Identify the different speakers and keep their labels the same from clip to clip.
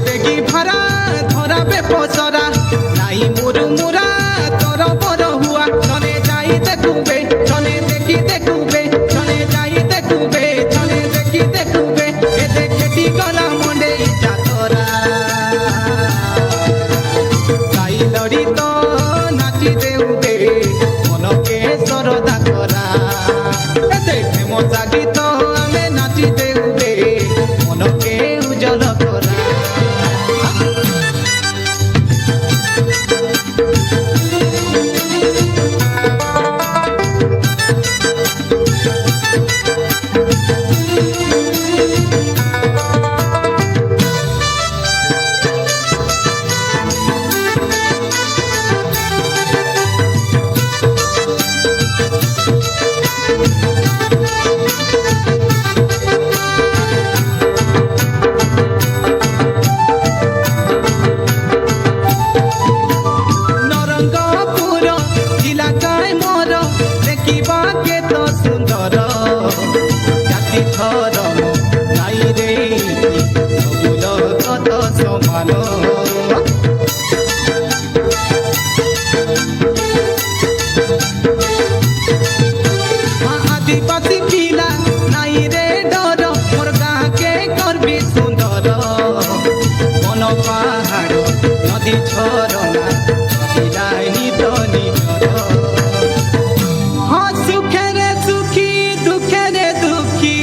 Speaker 1: baggy ভাড়া ধরাবে পসরা নাই মুরু মুরা তোর বড় হুয়া চলে যাই দেখুবে চলে দেখি দেখুবে চলে যাই দেখুবে চলে দেখি দেখুবে এ দেখেটি গলা মন্ডে চাতরা তাই লড়ি তো নাচি দেউবে মনকে সরদা করা এ দেখে মজা গীত আমি নাচি দেউবে মনকে উজ্জ্বল করা আদিবাসী পিলা নাই রে ডর মোর গাঁকে করবি সুন্দর বন পাহাড় নদী ঝরনা নদীলাই নিত নিকর হ্যাঁ সুখেরে সুখী দুঃখেরে দুঃখী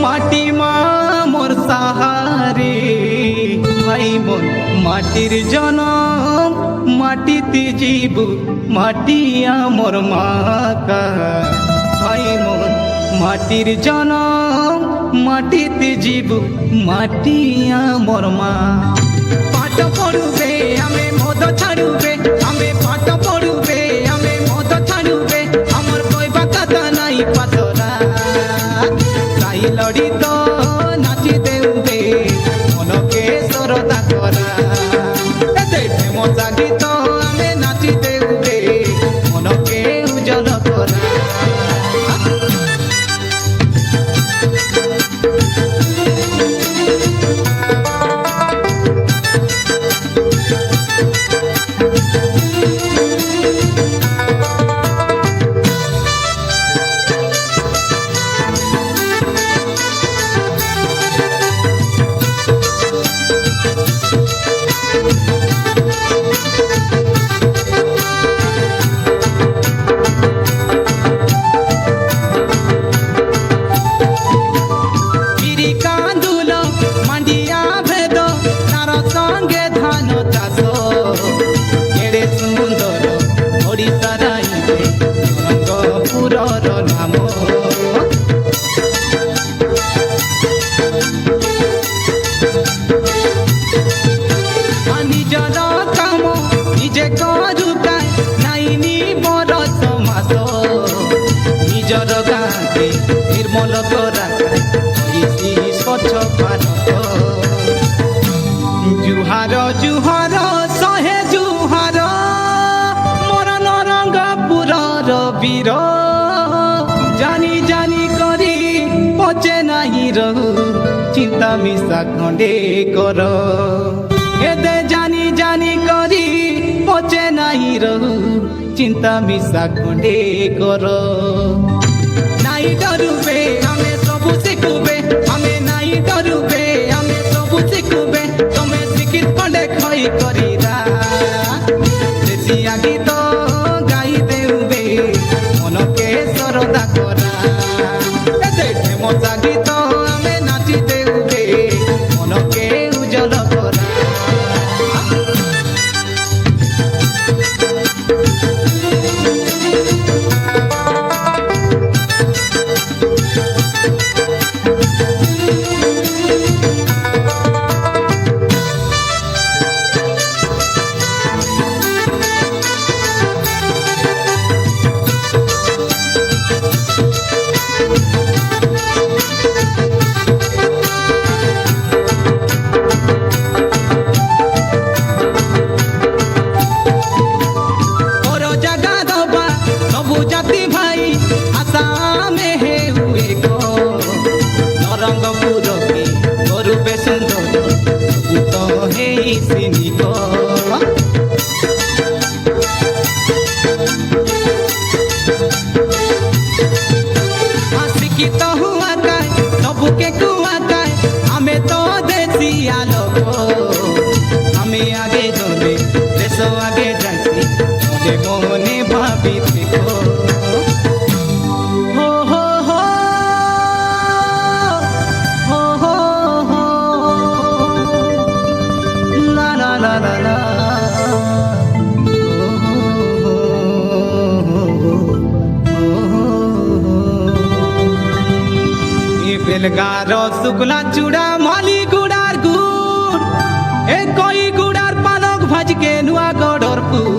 Speaker 1: মাটি মা মোর সাহারে ভাই মোর মাটির জনম মাটিতে জীব মাটি আমার মাকা ভাই মোর মাটির জনম মাটিতে জীব মাটি আমার মা পাঠ পড়ুবে আমি মদ ছাড়ুবে আমি পাঠ পড়ুবে আমি মদ ছাড়ুবে আমার কইবা কথা নাই পাতরা তাই লড়ি তো নাচি দেউবে মনকে সরদা করা দেখে মজা গীত আমি নাচি দেউবে মনকে উজ্জ্বল করা নিজর গাঁকে নির্মল করা স্বচ্ছ ভারত জুহার জুহার শহে জুহার মোর নরঙ্গপুরর বীর জানি জানি করি পচে নাহি রহু চিন্তা মিশা খণ্ডে কর এদে জানি জানি করি পচে নাহি রহু চিন্তা মিশা খণ্ডে কর নাই ডরুবে আমি সবু শিখুবে আমি নাই ডরুবে আমি সবু শিখুবে তুমি শিখিত খণ্ডে খই করিরা দেশিয়া গীত গাই দেউবে মনকে সরদা করা দেখে মজা গীত আমি নাচি দেউবে মনকে উজ্জ্বল করা চিনিব শিক্ষিত হুয়া কায় সবুকে কুয়া কায় আমি তো দেশিয়া লোক আমি আগে জমে দেশ আগে যাচ্ছি মনে মনে ভাবি থেকো হো হো হো হো হো হো লা লা লা লা লা বেলগার শুকলা চূড়া মালি গুড়ার গুড় এ কই গুড়ার পালক ভাজকে নুয়া গড়র পুর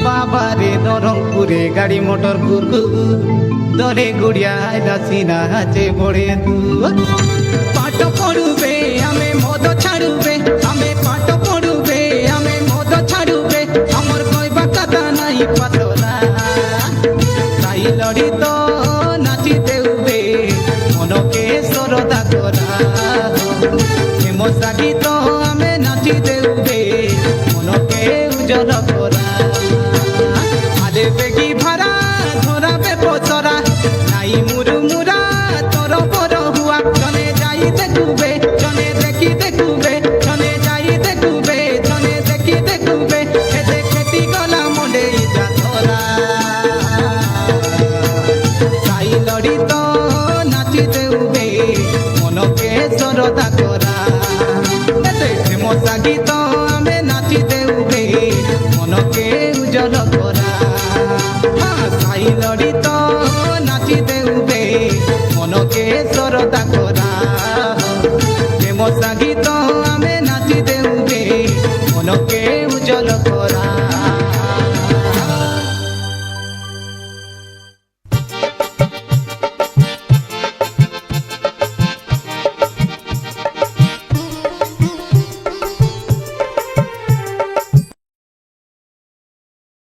Speaker 1: বাবারে নরংপুরে গাড়ি মোটর গুরগু দরে গুড়িয়া লাসিনা হাতে বড়ে দূর পাঠ পড়ুবে আমি মদ ছাড়ুবে আমি পাঠ পড়ুবে আমি মদ ছাড়ুবে আমার কইবা কথা নাই পাতলা তাই লড়ি তো নাচি দেউবে মনকে সরদা করা হেম সাগি তো আমি নাচি দেউবে মনকে উজ্জ্বল করা আরে বেগি ভাড়া ধরাবে পচরা নাই মুরমুরা তোর বড় হুয়া জনে যাই দেখুবে জনে দেখি দেখুবে জনে যাই দেখুবে জনে দেখি দেখুবে খেতে খেতি গলা মনে যা ধরা সাই লড়ি তো নাচি দেউবে মনকে সরদা করা হেম সাগি তো